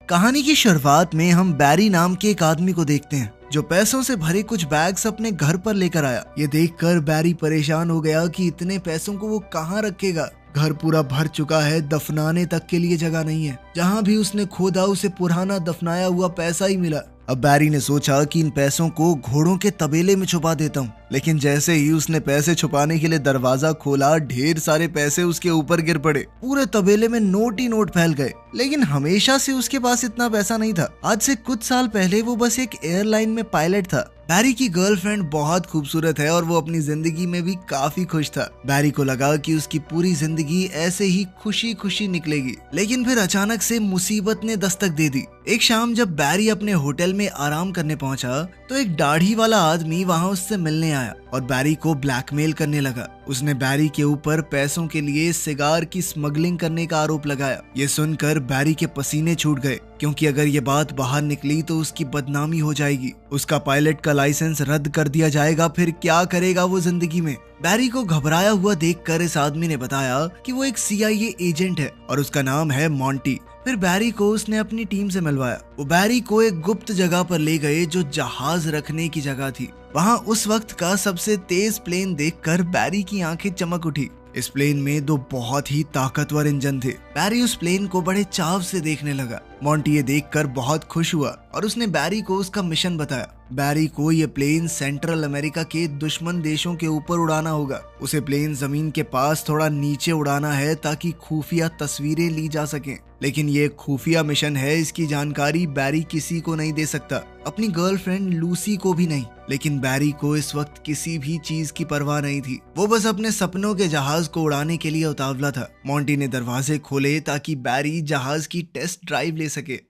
कहानी की शुरुआत में हम बैरी नाम के एक आदमी को देखते हैं जो पैसों से भरे कुछ बैग्स अपने घर पर लेकर आया। ये देखकर बैरी परेशान हो गया कि इतने पैसों को वो कहाँ रखेगा। घर पूरा भर चुका है, दफनाने तक के लिए जगह नहीं है। जहाँ भी उसने खोदा उसे पुराना दफनाया हुआ पैसा ही मिला। अब बैरी ने सोचा कि इन पैसों को घोड़ों के तबेले में छुपा देता हूँ। लेकिन जैसे ही उसने पैसे छुपाने के लिए दरवाजा खोला, ढेर सारे पैसे उसके ऊपर गिर पड़े। पूरे तबेले में नोट ही नोट फैल गए। लेकिन हमेशा से उसके पास इतना पैसा नहीं था। आज से कुछ साल पहले वो बस एक एयरलाइन में पायलट था। बैरी की गर्लफ्रेंड बहुत खूबसूरत है और वो अपनी जिंदगी में भी काफी खुश था। बैरी को लगा कि उसकी पूरी जिंदगी ऐसे ही खुशी खुशी निकलेगी। लेकिन फिर अचानक से मुसीबत ने दस्तक दे दी। एक शाम जब बैरी अपने होटल में आराम करने पहुंचा तो एक दाढ़ी वाला आदमी वहां उससे मिलने आया और बैरी को ब्लैकमेल करने लगा। उसने बैरी के ऊपर पैसों के लिए सिगार की स्मगलिंग करने का आरोप लगाया। ये सुनकर बैरी के पसीने छूट गए, क्योंकि अगर ये बात बाहर निकली तो उसकी बदनामी हो जाएगी। उसका पायलट का लाइसेंस रद्द कर दिया जाएगा। फिर क्या करेगा वो जिंदगी में। बैरी को घबराया हुआ देखकर इस आदमी ने बताया कि वो एक CIA एजेंट है और उसका नाम है मॉन्टी। फिर बैरी को उसने अपनी टीम से मिलवाया। वो बैरी को एक गुप्त जगह पर ले गए जो जहाज रखने की जगह थी। वहां उस वक्त का सबसे तेज प्लेन देखकर बैरी की आंखें चमक उठी। इस प्लेन में 2 बहुत ही ताकतवर इंजन थे। बैरी उस प्लेन को बड़े चाव से देखने लगा। मॉन्टी ये देखकर बहुत खुश हुआ और उसने बैरी को उसका मिशन बताया। बैरी को ये प्लेन सेंट्रल अमेरिका के दुश्मन देशों के ऊपर उड़ाना होगा। उसे प्लेन जमीन के पास थोड़ा नीचे उड़ाना है ताकि खुफिया तस्वीरें ली जा सकें। लेकिन ये खुफिया मिशन है, इसकी जानकारी बैरी किसी को नहीं दे सकता, अपनी गर्लफ्रेंड लूसी को भी नहीं। लेकिन बैरी को इस वक्त किसी भी चीज की परवाह नहीं थी। वो बस अपने सपनों के जहाज को उड़ाने के लिए उतावला था। मॉन्टी ने दरवाजे खोले ताकि बैरी जहाज की टेस्ट ड्राइव ले सके।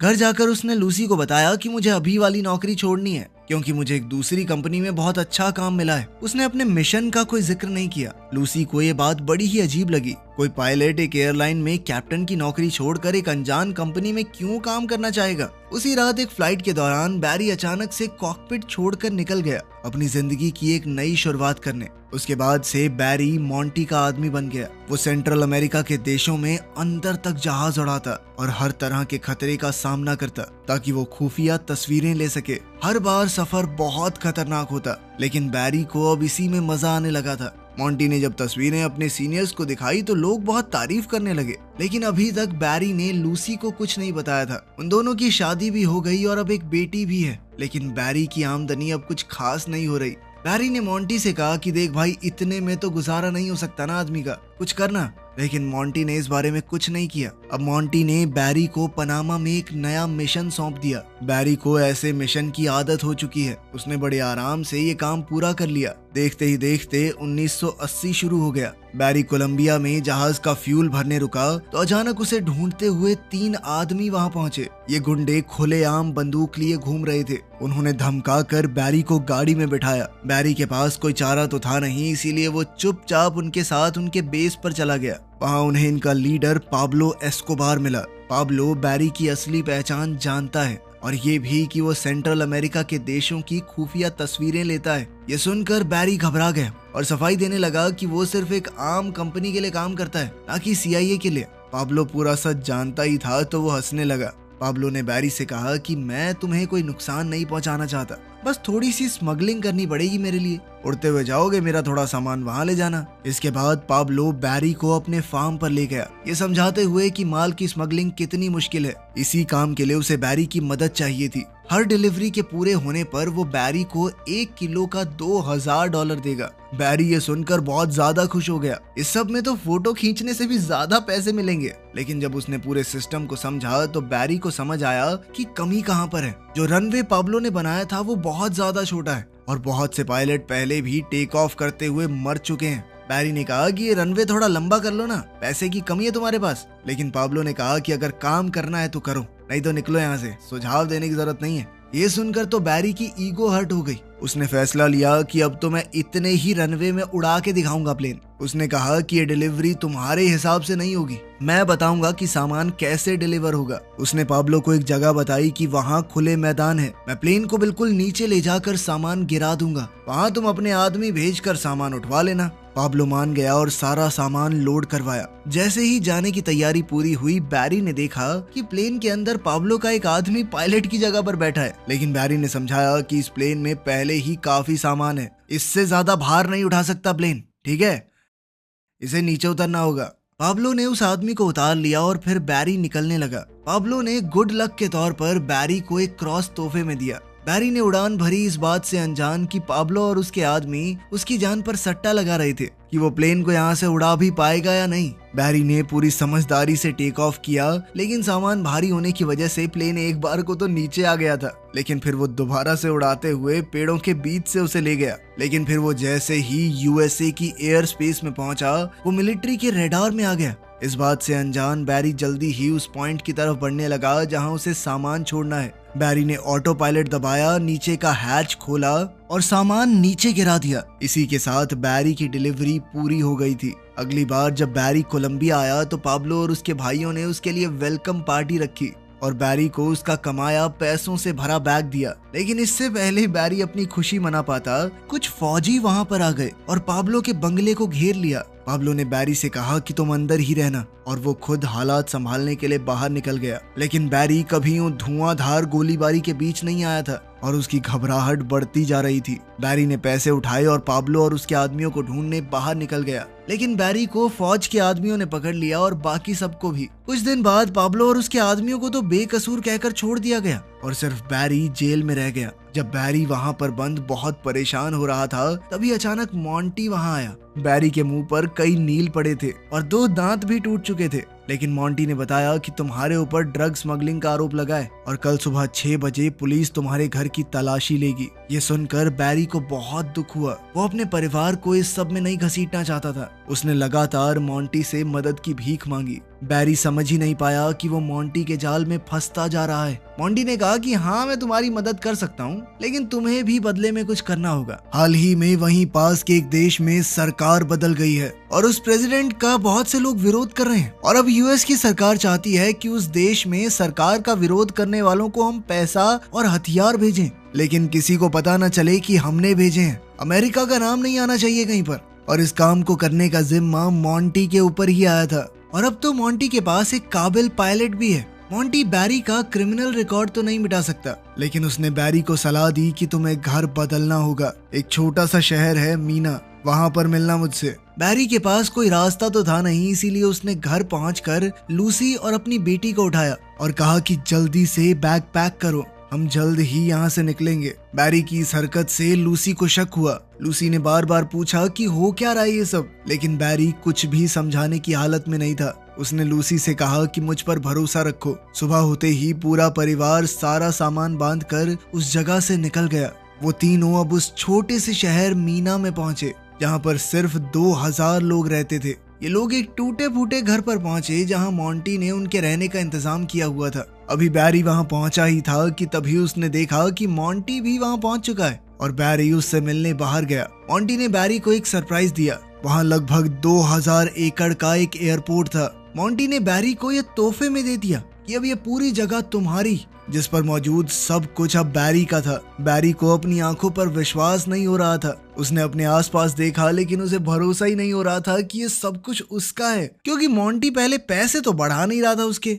घर जाकर उसने लूसी को बताया कि मुझे अभी वाली नौकरी छोड़नी है, क्योंकि मुझे एक दूसरी कंपनी में बहुत अच्छा काम मिला है। उसने अपने मिशन का कोई जिक्र नहीं किया। लूसी को ये बात बड़ी ही अजीब लगी। कोई पायलट एक एयरलाइन में कैप्टन की नौकरी छोड़कर एक अनजान कंपनी में क्यों काम करना चाहेगा। उसी रात एक फ्लाइट के दौरान बैरी अचानक से कॉकपिट छोड़कर निकल गया, अपनी जिंदगी की एक नई शुरुआत करने। उसके बाद से बैरी मॉन्टी का आदमी बन गया। वो सेंट्रल अमेरिका के देशों में अंदर तक जहाज उड़ाता और हर तरह के खतरे का सामना करता ताकि वो खुफिया तस्वीरें ले सके। हर बार सफर बहुत खतरनाक होता, लेकिन बैरी को अब इसी में मजा आने लगा था। मॉन्टी ने जब तस्वीरें अपने सीनियर्स को दिखाई तो लोग बहुत तारीफ करने लगे। लेकिन अभी तक बैरी ने लूसी को कुछ नहीं बताया था। उन दोनों की शादी भी हो गई और अब एक बेटी भी है। लेकिन बैरी की आमदनी अब कुछ खास नहीं हो रही। बैरी ने मॉन्टी से कहा कि देख भाई, इतने में तो गुजारा नहीं हो सकता ना आदमी का, कुछ करना। लेकिन मॉन्टी ने इस बारे में कुछ नहीं किया। अब मॉन्टी ने बैरी को पनामा में एक नया मिशन सौंप दिया। बैरी को ऐसे मिशन की आदत हो चुकी है। उसने बड़े आराम से ये काम पूरा कर लिया। देखते ही देखते 1980 शुरू हो गया। बैरी कोलंबिया में जहाज का फ्यूल भरने रुका तो अचानक उसे ढूंढते हुए 3 आदमी वहां पहुंचे। ये गुंडे खुलेआम बंदूक लिए घूम रहे थे। उन्होंने धमका कर बैरी को गाड़ी में बिठाया। बैरी के पास कोई चारा तो था नहीं, इसीलिए वो चुपचाप उनके साथ उनके बेस पर चला गया। वहां उन्हें इनका लीडर पाब्लो एस्कोबार मिला। पाब्लो बैरी की असली पहचान जानता है और ये भी कि वो सेंट्रल अमेरिका के देशों की खुफिया तस्वीरें लेता है। ये सुनकर बैरी घबरा गया और सफाई देने लगा कि वो सिर्फ एक आम कंपनी के लिए काम करता है, ना कि CIA के लिए। पाब्लो पूरा सच जानता ही था तो वो हंसने लगा। पाब्लो ने बैरी से कहा कि मैं तुम्हें कोई नुकसान नहीं पहुंचाना चाहता, बस थोड़ी सी स्मगलिंग करनी पड़ेगी मेरे लिए। उड़ते हुए जाओगे, मेरा थोड़ा सामान वहां ले जाना। इसके बाद पाब्लो बैरी को अपने फार्म पर ले गया, ये समझाते हुए कि माल की स्मगलिंग कितनी मुश्किल है। इसी काम के लिए उसे बैरी की मदद चाहिए थी। हर डिलीवरी के पूरे होने पर वो बैरी को 1 किलो का $2000 देगा। बैरी ये सुनकर बहुत ज्यादा खुश हो गया। इस सब में तो फोटो खींचने से भी ज्यादा पैसे मिलेंगे। लेकिन जब उसने पूरे सिस्टम को समझा तो बैरी को समझ आया कि कमी कहाँ पर है। जो रनवे पाब्लो ने बनाया था वो बहुत ज्यादा छोटा है और बहुत से पायलट पहले भी टेक ऑफ करते हुए मर चुके हैं। बैरी ने कहा कि ये रनवे थोड़ा लंबा कर लो ना, पैसे की कमी है तुम्हारे पास। लेकिन पाब्लो ने कहा कि अगर काम करना है तो करो, नहीं तो निकलो यहाँ से, सुझाव देने की जरूरत नहीं है। ये सुनकर तो बैरी की ईगो हर्ट हो गई। उसने फैसला लिया कि अब तो मैं इतने ही रनवे में उड़ा के दिखाऊंगा प्लेन। उसने कहा कि ये डिलीवरी तुम्हारे हिसाब से नहीं होगी, मैं बताऊंगा कि सामान कैसे डिलीवर होगा। उसने पाब्लो को एक जगह बताई कि वहाँ खुले मैदान है, मैं प्लेन को बिल्कुल नीचे ले जाकर सामान गिरा दूंगा, वहाँ तुम अपने आदमी भेजकर सामान उठवा लेना। पाब्लो मान गया और सारा सामान लोड करवाया। जैसे ही जाने की तैयारी पूरी हुई, बैरी ने देखा कि प्लेन के अंदर पाब्लो का एक आदमी पायलट की जगह पर बैठा है। लेकिन बैरी ने समझाया कि इस प्लेन में पहले ही काफी सामान है, इससे ज्यादा भार नहीं उठा सकता प्लेन, ठीक है, इसे नीचे उतरना होगा। पाब्लो ने उस आदमी को उतार लिया और फिर बैरी निकलने लगा। पाब्लो ने गुड लक के तौर पर बैरी को एक क्रॉस तोहफे में दिया। बैरी ने उड़ान भरी, इस बात से अनजान कि पाब्लो और उसके आदमी उसकी जान पर सट्टा लगा रहे थे कि वो प्लेन को यहाँ से उड़ा भी पाएगा या नहीं। बैरी ने पूरी समझदारी से टेक ऑफ किया, लेकिन सामान भारी होने की वजह से प्लेन एक बार को तो नीचे आ गया था, लेकिन फिर वो दोबारा से उड़ाते हुए पेड़ों के बीच से उसे ले गया। लेकिन फिर वो जैसे ही यूएसए की एयर स्पेस में पहुंचा, वो मिलिट्री के रेडार में आ गया। इस बात से अनजान बैरी जल्दी ही उस पॉइंट की तरफ बढ़ने लगा जहां उसे सामान छोड़ना है। बैरी ने ऑटो पायलट दबाया, नीचे का हैच खोला और सामान नीचे गिरा दिया। इसी के साथ बैरी की डिलीवरी पूरी हो गई थी। अगली बार जब बैरी कोलंबिया आया तो पाब्लो और उसके भाइयों ने उसके लिए वेलकम पार्टी रखी और बैरी को उसका कमाया पैसों से भरा बैग दिया। लेकिन इससे पहले बैरी अपनी खुशी मना पाता, कुछ फौजी वहां पर आ गए और पाब्लो के बंगले को घेर लिया। पाब्लो ने बैरी से कहा कि तुम अंदर ही रहना और वो खुद हालात संभालने के लिए बाहर निकल गया। लेकिन बैरी कभी यूं धुआंधार गोलीबारी के बीच नहीं आया था और उसकी घबराहट बढ़ती जा रही थी। बैरी ने पैसे उठाए और पाब्लो और उसके आदमियों को ढूंढने बाहर निकल गया। लेकिन बैरी को फौज के आदमियों ने पकड़ लिया और बाकी सबको भी। कुछ दिन बाद पाब्लो और उसके आदमियों को तो बेकसूर कहकर छोड़ दिया गया और सिर्फ बैरी जेल में रह गया। जब बैरी वहां पर बंद बहुत परेशान हो रहा था, तभी अचानक मॉन्टी वहां आया। बैरी के मुंह पर कई नील पड़े थे और 2 दांत भी टूट चुके थे। लेकिन मॉन्टी ने बताया कि तुम्हारे ऊपर ड्रग स्मगलिंग का आरोप लगा है और कल सुबह 6 बजे पुलिस तुम्हारे घर की तलाशी लेगी। ये सुनकर बैरी को बहुत दुख हुआ। वो अपने परिवार को इस सब में नहीं घसीटना चाहता था। उसने लगातार मॉन्टी से मदद की भीख मांगी। बैरी समझ ही नहीं पाया कि वो मॉन्टी के जाल में फंसता जा रहा है। मॉन्टी ने कहा कि हाँ, मैं तुम्हारी मदद कर सकता हूँ, लेकिन तुम्हें भी बदले में कुछ करना होगा। हाल ही में वहीं पास के एक देश में सरकार बदल गई है और उस प्रेसिडेंट का बहुत से लोग विरोध कर रहे हैं और अब यूएस की सरकार चाहती है कि उस देश में सरकार का विरोध करने वालों को हम पैसा और हथियार भेजें, लेकिन किसी को पता न चले कि हमने भेजे हैं। अमेरिका का नाम नहीं आना चाहिए कहीं पर। और इस काम को करने का जिम्मा मॉन्टी के ऊपर ही आया था और अब तो मॉन्टी के पास एक काबिल पायलट भी है। मॉन्टी बैरी का क्रिमिनल रिकॉर्ड तो नहीं मिटा सकता, लेकिन उसने बैरी को सलाह दी कि तुम्हें घर बदलना होगा। एक छोटा सा शहर है मीना, वहां पर मिलना मुझसे। बैरी के पास कोई रास्ता तो था नहीं, इसीलिए उसने घर पहुंचकर लूसी और अपनी बेटी को उठाया और कहा कि जल्दी से बैग पैक करो, हम जल्द ही यहाँ से निकलेंगे। बैरी की इस हरकत से लूसी को शक हुआ। लूसी ने बार बार पूछा कि हो क्या रहा है ये सब, लेकिन बैरी कुछ भी समझाने की हालत में नहीं था। उसने लूसी से कहा कि मुझ पर भरोसा रखो। सुबह होते ही पूरा परिवार सारा सामान बांधकर उस जगह से निकल गया। वो तीनों अब उस छोटे से शहर मीना में पहुंचे, जहाँ पर सिर्फ 2000 लोग रहते थे। ये लोग एक टूटे फूटे घर पर पहुंचे जहां मॉन्टी ने उनके रहने का इंतजाम किया हुआ था। अभी बैरी वहां पहुंचा ही था कि तभी उसने देखा कि मॉन्टी भी वहां पहुंच चुका है और बैरी उससे मिलने बाहर गया। मॉन्टी ने बैरी को एक सरप्राइज दिया। वहां लगभग 2000 एकड़ का एक एयरपोर्ट था। मॉन्टी ने बैरी को ये तोहफे में दे दिया कि अब ये पूरी जगह तुम्हारी, जिस पर मौजूद सब कुछ अब बैरी का था। बैरी को अपनी आंखों पर विश्वास नहीं हो रहा था। उसने अपने आसपास देखा, लेकिन उसे भरोसा ही नहीं हो रहा था कि ये सब कुछ उसका है, क्योंकि मॉन्टी पहले पैसे तो बढ़ा नहीं रहा था उसके।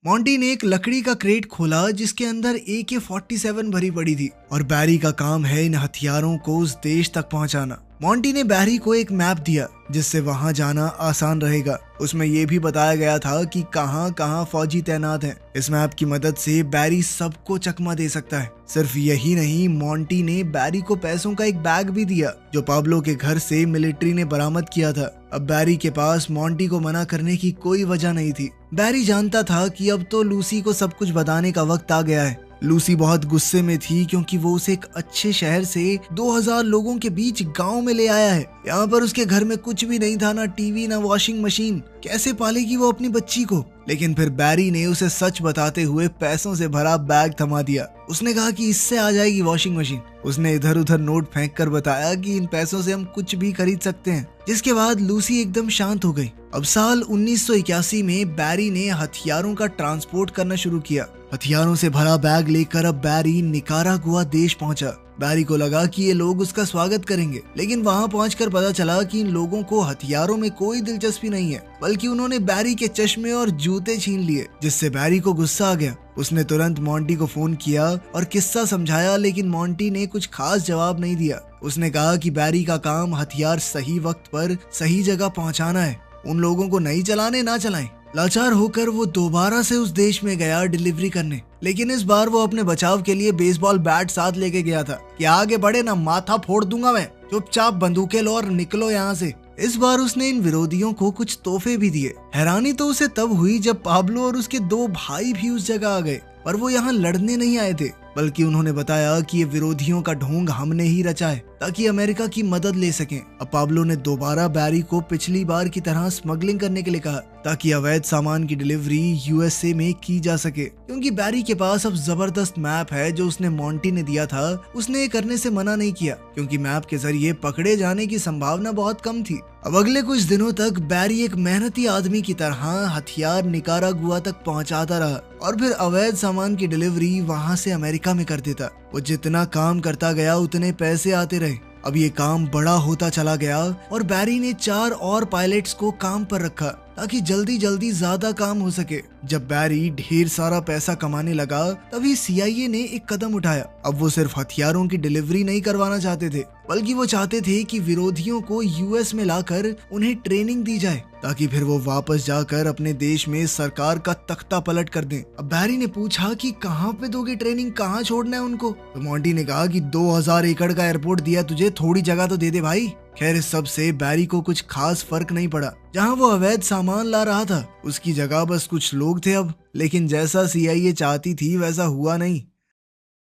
मॉन्टी ने एक लकड़ी का क्रेट खोला जिसके अंदर AK-47 भरी पड़ी थी और बैरी का काम है इन हथियारों को उस देश तक पहुंचाना। मॉन्टी ने बैरी को एक मैप दिया जिससे वहां जाना आसान रहेगा। उसमें यह भी बताया गया था कि कहां कहां फौजी तैनात हैं। इस मैप की मदद से बैरी सबको चकमा दे सकता है। सिर्फ यही नहीं, मॉन्टी ने बैरी को पैसों का एक बैग भी दिया जो पाब्लो के घर से मिलिट्री ने बरामद किया था। अब बैरी के पास मॉन्टी को मना करने की कोई वजह नहीं थी। बैरी जानता था कि अब तो लूसी को सब कुछ बताने का वक्त आ गया है। लूसी बहुत गुस्से में थी क्योंकि वो उसे एक अच्छे शहर से 2000 लोगों के बीच गांव में ले आया है। यहाँ पर उसके घर में कुछ भी नहीं था, ना टीवी ना वॉशिंग मशीन। कैसे पालेगी वो अपनी बच्ची को? लेकिन फिर बैरी ने उसे सच बताते हुए पैसों से भरा बैग थमा दिया। उसने कहा कि इससे आ जाएगी वॉशिंग मशीन। उसने इधर उधर नोट फेंक कर बताया कि इन पैसों से हम कुछ भी खरीद सकते हैं, जिसके बाद लूसी एकदम शांत हो गई। अब साल 1981 में बैरी ने हथियारों का ट्रांसपोर्ट करना शुरू किया। हथियारों से भरा बैग लेकर अब बैरी निकारागुआ देश पहुंचा। बैरी को लगा कि ये लोग उसका स्वागत करेंगे, लेकिन वहाँ पहुंचकर पता चला कि इन लोगों को हथियारों में कोई दिलचस्पी नहीं है, बल्कि उन्होंने बैरी के चश्मे और जूते छीन लिए, जिससे बैरी को गुस्सा आ गया। उसने तुरंत मोंटी को फोन किया और किस्सा समझाया, लेकिन मोंटी ने कुछ खास जवाब नहीं दिया। उसने कहा कि बैरी का काम हथियार सही वक्त पर सही जगह पहुंचाना है, उन लोगों को नहीं चलाने ना चलाएं। लाचार होकर वो दोबारा से उस देश में गया डिलीवरी करने, लेकिन इस बार वो अपने बचाव के लिए बेसबॉल बैट साथ लेके गया था कि आगे बढ़े ना माथा फोड़ दूंगा मैं, चुपचाप बंदूकें लो और निकलो यहाँ से। इस बार उसने इन विरोधियों को कुछ तोहफे भी दिए। हैरानी तो उसे तब हुई जब पाब्लो और उसके 2 भाई भी उस जगह आ गए, पर वो यहाँ लड़ने नहीं आए थे, बल्कि उन्होंने बताया कि ये विरोधियों का ढोंग हमने ही रचा है ताकि अमेरिका की मदद ले सकें। अब पाब्लो ने दोबारा बैरी को पिछली बार की तरह स्मगलिंग करने के लिए कहा ताकि अवैध सामान की डिलीवरी यूएसए में की जा सके, क्योंकि बैरी के पास अब जबरदस्त मैप है जो उसने मोंटी ने दिया था। उसने ये करने से मना नहीं किया क्योंकि मैप के जरिए पकड़े जाने की संभावना बहुत कम थी। अब अगले कुछ दिनों तक बैरी एक मेहनती आदमी की तरह हथियार निकारागुआ तक पहुंचाता रहा और फिर अवैध सामान की डिलीवरी वहां से अमेरिका में कर देता। वो जितना काम करता गया उतने पैसे आते रहे। अब ये काम बड़ा होता चला गया और बैरी ने 4 और पायलट्स को काम पर रखा ताकि जल्दी जल्दी ज्यादा काम हो सके। जब बैरी ढेर सारा पैसा कमाने लगा तभी सीआईए ने एक कदम उठाया। अब वो सिर्फ हथियारों की डिलीवरी नहीं करवाना चाहते थे, बल्कि वो चाहते थे कि विरोधियों को यूएस में लाकर उन्हें ट्रेनिंग दी जाए ताकि फिर वो वापस जाकर अपने देश में सरकार का तख्ता पलट कर दें। अब बैरी ने पूछा कि कहाँ पे दोगे ट्रेनिंग, कहाँ छोड़ना है उनको? तो मोंटी ने कहा कि 2000 एकड़ का एयरपोर्ट दिया तुझे, थोड़ी जगह तो दे दे भाई। खैर इस सब से बैरी को कुछ खास फर्क नहीं पड़ा। जहाँ वो अवैध सामान ला रहा था उसकी जगह बस कुछ लोग थे अब, लेकिन जैसा सीआईए चाहती थी वैसा हुआ नहीं।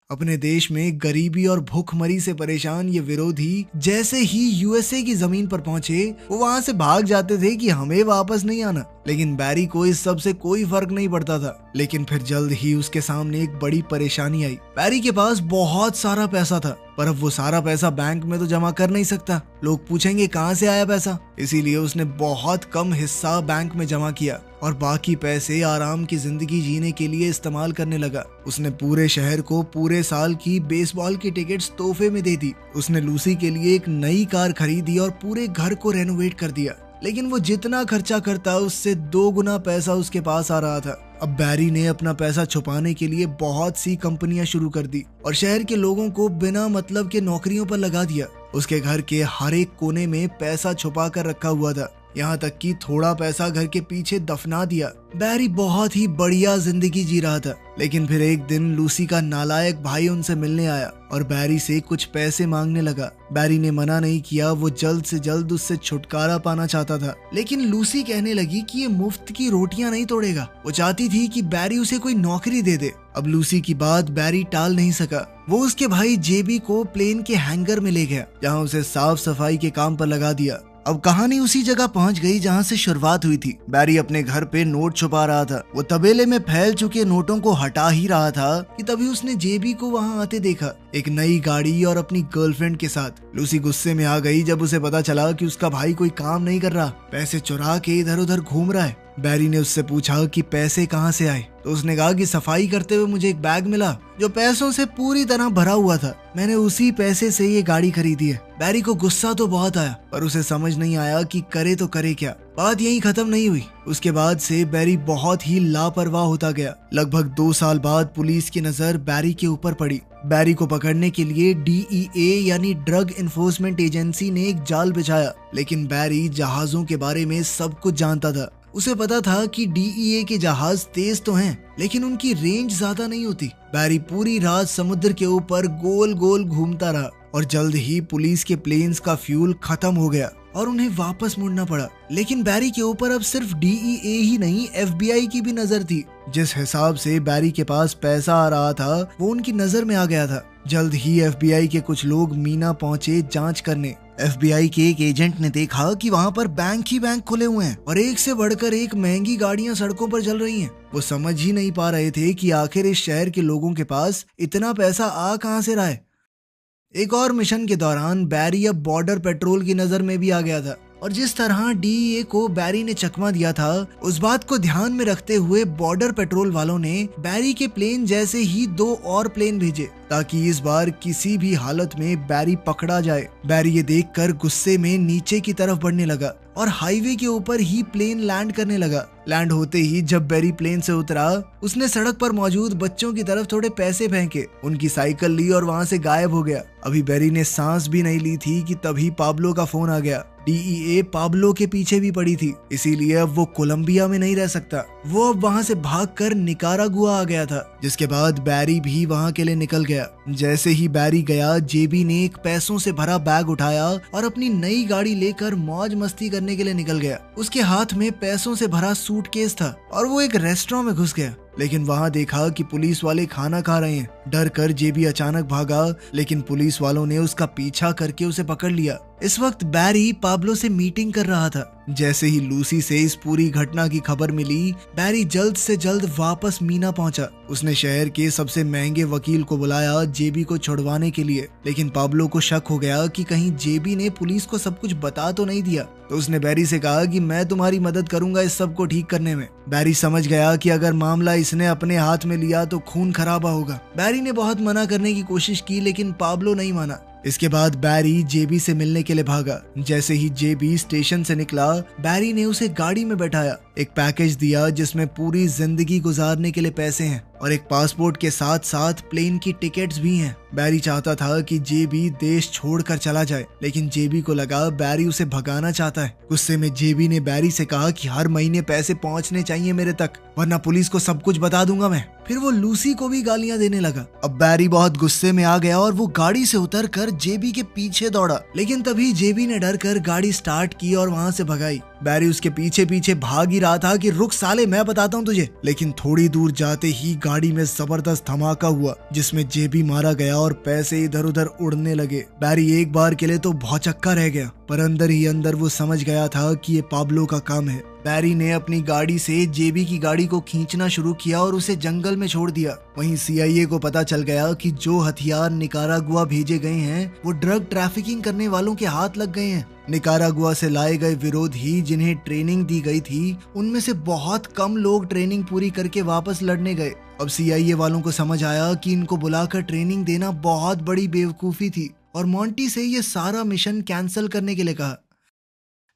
अपने देश में गरीबी और भूखमरी से परेशान ये विरोधी जैसे ही यूएसए की जमीन पर पहुंचे वो वहां से भाग जाते थे कि हमें वापस नहीं आना, लेकिन बैरी को इस सब से कोई फर्क नहीं पड़ता था। लेकिन फिर जल्द ही उसके सामने एक बड़ी परेशानी आई। बैरी के पास बहुत सारा पैसा था, पर अब वो सारा पैसा बैंक में तो जमा कर नहीं सकता, लोग पूछेंगे कहाँ से आया पैसा। इसीलिए उसने बहुत कम हिस्सा बैंक में जमा किया और बाकी पैसे आराम की जिंदगी जीने के लिए इस्तेमाल करने लगा। उसने पूरे शहर को पूरे साल की बेसबॉल की टिकट्स तोहफे में दे दी। उसने लूसी के लिए एक नई कार खरीदी और पूरे घर को रेनोवेट कर दिया। लेकिन वो जितना खर्चा करता उससे 2 गुना पैसा उसके पास आ रहा था। अब बैरी ने अपना पैसा छुपाने के लिए बहुत सी कंपनियां शुरू कर दी और शहर के लोगों को बिना मतलब के नौकरियों पर लगा दिया। उसके घर के हर एक कोने में पैसा छुपा कर रखा हुआ था, यहाँ तक कि थोड़ा पैसा घर के पीछे दफना दिया। बैरी बहुत ही बढ़िया जिंदगी जी रहा था, लेकिन फिर एक दिन लूसी का नालायक भाई उनसे मिलने आया और बैरी से कुछ पैसे मांगने लगा। बैरी ने मना नहीं किया, वो जल्द से जल्द उससे छुटकारा पाना चाहता था। लेकिन लूसी कहने लगी कि ये मुफ्त की रोटियां नहीं तोड़ेगा। वो चाहती थी कि बैरी उसे कोई नौकरी दे दे। अब लूसी की बात बैरी टाल नहीं सका। वो उसके भाई जेबी को प्लेन के हैंगर में ले गया, जहाँ उसे साफ सफाई के काम पर लगा दिया। अब कहानी उसी जगह पहुंच गई जहां से शुरुआत हुई थी। बैरी अपने घर पे नोट छुपा रहा था। वो तबेले में फैल चुके नोटों को हटा ही रहा था कि तभी उसने जेबी को वहां आते देखा, एक नई गाड़ी और अपनी गर्लफ्रेंड के साथ। लूसी गुस्से में आ गई जब उसे पता चला कि उसका भाई कोई काम नहीं कर रहा, पैसे चुरा के इधर उधर घूम रहा है। बैरी ने उससे पूछा कि पैसे कहाँ से आए, तो उसने कहा कि सफाई करते हुए मुझे एक बैग मिला जो पैसों से पूरी तरह भरा हुआ था। मैंने उसी पैसे से ये गाड़ी खरीदी है। बैरी को गुस्सा तो बहुत आया, पर उसे समझ नहीं आया कि करे तो करे क्या। बात यहीं खत्म नहीं हुई। उसके बाद से बैरी बहुत ही लापरवाह होता गया। लगभग 2 साल बाद पुलिस की नजर बैरी के ऊपर पड़ी। बैरी को पकड़ने के लिए DEA यानी ड्रग इन्फोर्समेंट एजेंसी ने एक जाल बिछाया, लेकिन बैरी जहाजों के बारे में सब कुछ जानता था। उसे पता था कि DEA के जहाज तेज तो हैं, लेकिन उनकी रेंज ज्यादा नहीं होती। बैरी पूरी रात समुद्र के ऊपर गोल गोल घूमता रहा और जल्द ही पुलिस के प्लेन्स का फ्यूल खत्म हो गया और उन्हें वापस मुड़ना पड़ा। लेकिन बैरी के ऊपर अब सिर्फ DEA ही नहीं, FBI की भी नजर थी। जिस हिसाब से बैरी के पास पैसा आ रहा था वो उनकी नजर में आ गया था। जल्द ही FBI के कुछ लोग मीना पहुंचे जांच करने। FBI के एक एजेंट ने देखा कि वहां पर बैंक ही बैंक खुले हुए हैं और एक से बढ़कर एक महंगी गाड़ियां सड़कों पर चल रही हैं। वो समझ ही नहीं पा रहे थे कि आखिर इस शहर के लोगों के पास इतना पैसा आ कहां से रहा है। एक और मिशन के दौरान बैरी अब बॉर्डर पेट्रोल की नजर में भी आ गया था। और जिस तरह डीईए को बैरी ने चकमा दिया था, उस बात को ध्यान में रखते हुए बॉर्डर पेट्रोल वालों ने बैरी के प्लेन जैसे ही 2 और प्लेन भेजे ताकि इस बार किसी भी हालत में बैरी पकड़ा जाए। बैरी ये देखकर गुस्से में नीचे की तरफ बढ़ने लगा और हाईवे के ऊपर ही प्लेन लैंड करने लगा। लैंड होते ही जब बैरी प्लेन से उतरा, उसने सड़क पर मौजूद बच्चों की तरफ थोड़े पैसे फेंके, उनकी साइकिल ली और वहां से गायब हो गया। अभी बैरी ने सांस भी नहीं ली थी कि तभी पाब्लो का फोन आ गया। डीईए पाब्लो के पीछे भी पड़ी थी, इसीलिए अब वो कोलंबिया में नहीं रह सकता। वो अब वहां से भागकर निकारागुआ आ गया था, जिसके बाद बैरी भी वहां के लिए निकल गया। जैसे ही बैरी गया, जेबी ने एक पैसों से भरा बैग उठाया और अपनी नई गाड़ी लेकर मौज मस्ती करने के लिए निकल गया। उसके हाथ में पैसों से भरा सूटकेस था और वो एक रेस्टोरेंट में घुस गया, लेकिन वहां देखा कि पुलिस वाले खाना खा रहे हैं। डर कर जेबी अचानक भागा, लेकिन पुलिस वालों ने उसका पीछा करके उसे पकड़ लिया। इस वक्त बैरी पाब्लो से मीटिंग कर रहा था। जैसे ही लूसी से इस पूरी घटना की खबर मिली, बैरी जल्द से जल्द वापस मीना पहुंचा। उसने शहर के सबसे महंगे वकील को बुलाया जेबी को छुड़वाने के लिए, लेकिन पाब्लो को शक हो गया कि कहीं जेबी ने पुलिस को सब कुछ बता तो नहीं दिया। तो उसने बैरी से कहा कि मैं तुम्हारी मदद करूंगा इस सब को ठीक करने में। बैरी समझ गया कि अगर मामला इसने अपने हाथ में लिया तो खून खराबा होगा। बैरी ने बहुत मना करने की कोशिश की, लेकिन पाब्लो नहीं माना। इसके बाद बैरी जेबी से मिलने के लिए भागा। जैसे ही जेबी स्टेशन से निकला, बैरी ने उसे गाड़ी में बैठाया, एक पैकेज दिया जिसमें पूरी जिंदगी गुजारने के लिए पैसे हैं और एक पासपोर्ट के साथ साथ प्लेन की टिकट्स भी हैं। बैरी चाहता था कि जेबी देश छोड़कर चला जाए, लेकिन जेबी को लगा बैरी उसे भगाना चाहता है। गुस्से में जेबी ने बैरी से कहा कि हर महीने पैसे पहुंचने चाहिए मेरे तक, वरना पुलिस को सब कुछ बता दूंगा मैं। फिर वो लूसी को भी गालियां देने लगा। अब बैरी बहुत गुस्से में आ गया और वो गाड़ी से उतरकर जेबी के पीछे दौड़ा, लेकिन तभी जेबी ने डर कर गाड़ी स्टार्ट की और वहां से भगाई। बैरी उसके पीछे पीछे भाग ही रहा था कि रुक साले, मैं बताता हूँ तुझे। लेकिन थोड़ी दूर जाते ही गाड़ी में जबरदस्त धमाका हुआ, जिसमें जेबी मारा गया और पैसे इधर उधर उड़ने लगे। बैरी एक बार के लिए तो भौचक्का रह गया, पर अंदर ही अंदर वो समझ गया था कि ये पाब्लो का काम है। बैरी ने अपनी गाड़ी से जेबी की गाड़ी को खींचना शुरू किया और उसे जंगल में छोड़ दिया। वहीं सीआईए को पता चल गया कि जो हथियार निकारागुआ भेजे गए हैं वो ड्रग ट्रैफिकिंग करने वालों के हाथ लग गए हैं। निकारागुआ से लाए गए विरोधी जिन्हें ट्रेनिंग दी गई थी, उनमें से बहुत कम लोग ट्रेनिंग पूरी करके वापस लड़ने गए। अब सीआईए वालों को समझ आया कि इनको बुलाकर ट्रेनिंग देना बहुत बड़ी बेवकूफी थी और मोंटी से ये सारा मिशन कैंसिल करने के लिए कहा।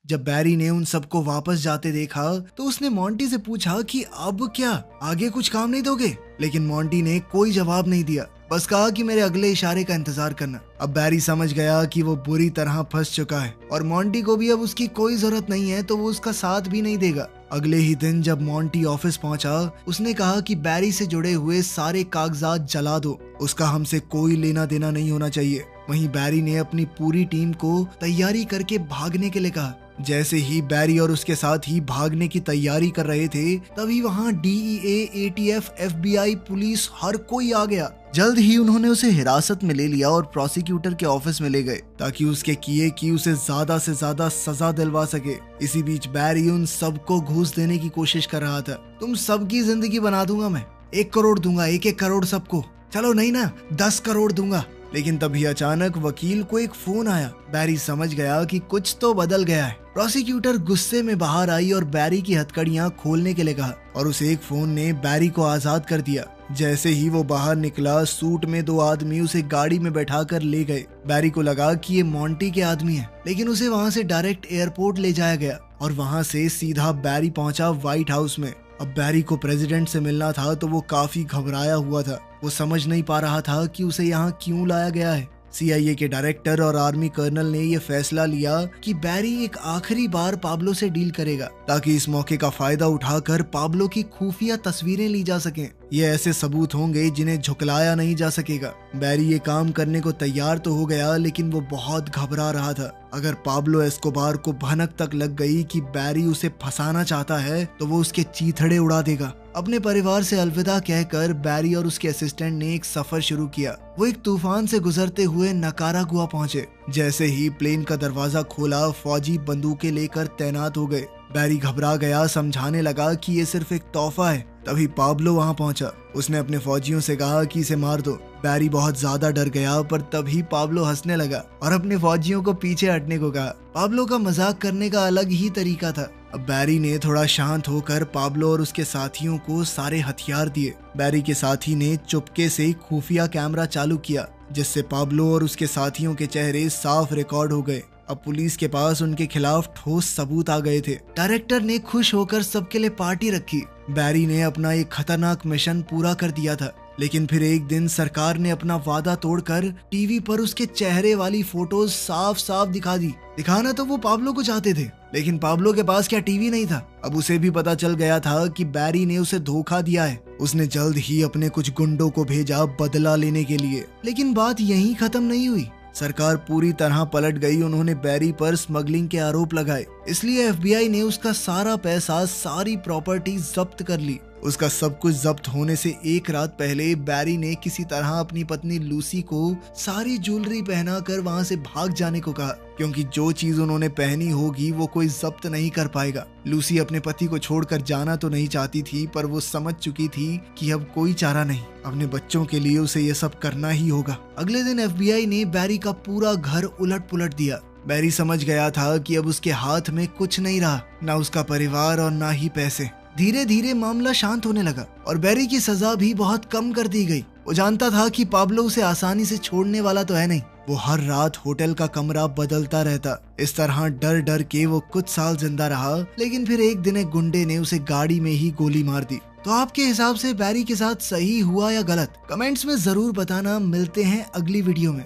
जब बैरी ने उन सबको वापस जाते देखा तो उसने मोंटी से पूछा कि अब क्या, आगे कुछ काम नहीं दोगे? लेकिन मोंटी ने कोई जवाब नहीं दिया, बस कहा कि मेरे अगले इशारे का इंतजार करना। अब बैरी समझ गया कि वो बुरी तरह फंस चुका है और मोंटी को भी अब उसकी कोई जरूरत नहीं है, तो वो उसका साथ भी नहीं देगा। अगले ही दिन जब मोंटी ऑफिस पहुंचा, उसने कहा कि बैरी से जुड़े हुए सारे कागजात जला दो, उसका हमसे कोई लेना देना नहीं होना चाहिए। वहीं बैरी ने अपनी पूरी टीम को तैयारी करके भागने के लिए कहा। जैसे ही बैरी और उसके साथ ही भागने की तैयारी कर रहे थे, तभी वहां डीईए, एटीएफ, एफबीआई, पुलिस हर कोई आ गया। जल्द ही उन्होंने उसे हिरासत में ले लिया और प्रोसिक्यूटर के ऑफिस में ले गए ताकि उसके किए की उसे ज्यादा से ज्यादा सजा दिलवा सके। इसी बीच बैरी उन सबको घूस देने की कोशिश कर रहा था। तुम सबकी जिंदगी बना दूंगा मैं, 1 करोड़ दूंगा, 1-1 करोड़ सबको, चलो नहीं ना 10 करोड़ दूंगा। लेकिन तभी अचानक वकील को एक फोन आया। बैरी समझ गया कि कुछ तो बदल गया है। प्रोसिक्यूटर गुस्से में बाहर आई और बैरी की हथकड़ियां खोलने के लिए कहा और उस एक फोन ने बैरी को आजाद कर दिया। जैसे ही वो बाहर निकला, सूट में 2 आदमी उसे गाड़ी में बैठाकर ले गए। बैरी को लगा कि ये मोंटी के आदमी हैं, लेकिन उसे वहां से डायरेक्ट एयरपोर्ट ले जाया गया और वहां से सीधा बैरी पहुंचा व्हाइट हाउस में। अब बैरी को प्रेसिडेंट से मिलना था तो वो काफी घबराया हुआ था। वो समझ नहीं पा रहा था कि उसे यहाँ क्यों लाया गया है। सीआईए के डायरेक्टर और आर्मी कर्नल ने यह फैसला लिया कि बैरी एक आखिरी बार पाब्लो से डील करेगा ताकि इस मौके का फायदा उठाकर पाब्लो की खुफिया तस्वीरें ली जा सकें। ये ऐसे सबूत होंगे जिन्हें झुकलाया नहीं जा सकेगा। बैरी ये काम करने को तैयार तो हो गया, लेकिन वो बहुत घबरा रहा था। अगर पाब्लो एस्कोबार को भनक तक लग गई कि बैरी उसे फंसाना चाहता है तो वो उसके चीथड़े उड़ा देगा। अपने परिवार से अलविदा कहकर बैरी और उसके असिस्टेंट ने एक सफर शुरू किया। वो एक तूफान से गुजरते हुए निकारागुआ पहुंचे। जैसे ही प्लेन का दरवाजा खोला, फौजी बंदूकें लेकर तैनात हो गए। बैरी घबरा गया, समझाने लगा कि ये सिर्फ एक तोहफा है, तभी पाब्लो वहां पहुंचा। उसने अपने फौजियों से कहा कि इसे मार दो। बैरी बहुत ज्यादा डर गया, पर तभी पाब्लो हंसने लगा और अपने फौजियों को पीछे हटने को कहा। पाब्लो का मजाक करने का अलग ही तरीका था। अब बैरी ने थोड़ा शांत होकर पाब्लो और उसके साथियों को सारे हथियार दिए। बैरी के साथी ने चुपके से खुफिया कैमरा चालू किया, जिससे पाब्लो और उसके साथियों के चेहरे साफ रिकॉर्ड हो गए। अब पुलिस के पास उनके खिलाफ ठोस सबूत आ गए थे। डायरेक्टर ने खुश होकर सबके लिए पार्टी रखी। बैरी ने अपना एक खतरनाक मिशन पूरा कर दिया था, लेकिन फिर एक दिन सरकार ने अपना वादा तोड़कर टीवी पर उसके चेहरे वाली फोटोज साफ साफ दिखा दी। दिखाना तो वो पाब्लो को चाहते थे, लेकिन पाब्लो के पास क्या टीवी नहीं था। अब उसे भी पता चल गया था कि बैरी ने उसे धोखा दिया है। उसने जल्द ही अपने कुछ गुंडों को भेजा बदला लेने के लिए, लेकिन बात यहीं खत्म नहीं हुई। सरकार पूरी तरह पलट गई। उन्होंने बैरी पर स्मगलिंग के आरोप लगाए, इसलिए एफबीआई ने उसका सारा पैसा, सारी प्रॉपर्टी जब्त कर ली। उसका सब कुछ जब्त होने से एक रात पहले बैरी ने किसी तरह अपनी पत्नी लूसी को सारी ज्वेलरी पहनाकर वहां से भाग जाने को कहा, क्योंकि जो चीज उन्होंने पहनी होगी वो कोई जब्त नहीं कर पाएगा। लूसी अपने पति को छोड़कर जाना तो नहीं चाहती थी, पर वो समझ चुकी थी कि अब कोई चारा नहीं, अपने बच्चों के लिए उसे ये सब करना ही होगा। अगले दिन एफबीआई ने बैरी का पूरा घर उलट पुलट दिया। बैरी समझ गया था कि अब उसके हाथ में कुछ नहीं रहा, ना उसका परिवार और ना ही पैसे। धीरे धीरे मामला शांत होने लगा और बैरी की सजा भी बहुत कम कर दी गई। वो जानता था कि पाब्लो उसे आसानी से छोड़ने वाला तो है नहीं। वो हर रात होटल का कमरा बदलता रहता। इस तरह डर डर के वो कुछ साल जिंदा रहा, लेकिन फिर एक दिन एक गुंडे ने उसे गाड़ी में ही गोली मार दी। तो आपके हिसाब से बैरी के साथ सही हुआ या गलत? कमेंट्स में जरूर बताना। मिलते हैं अगली वीडियो में।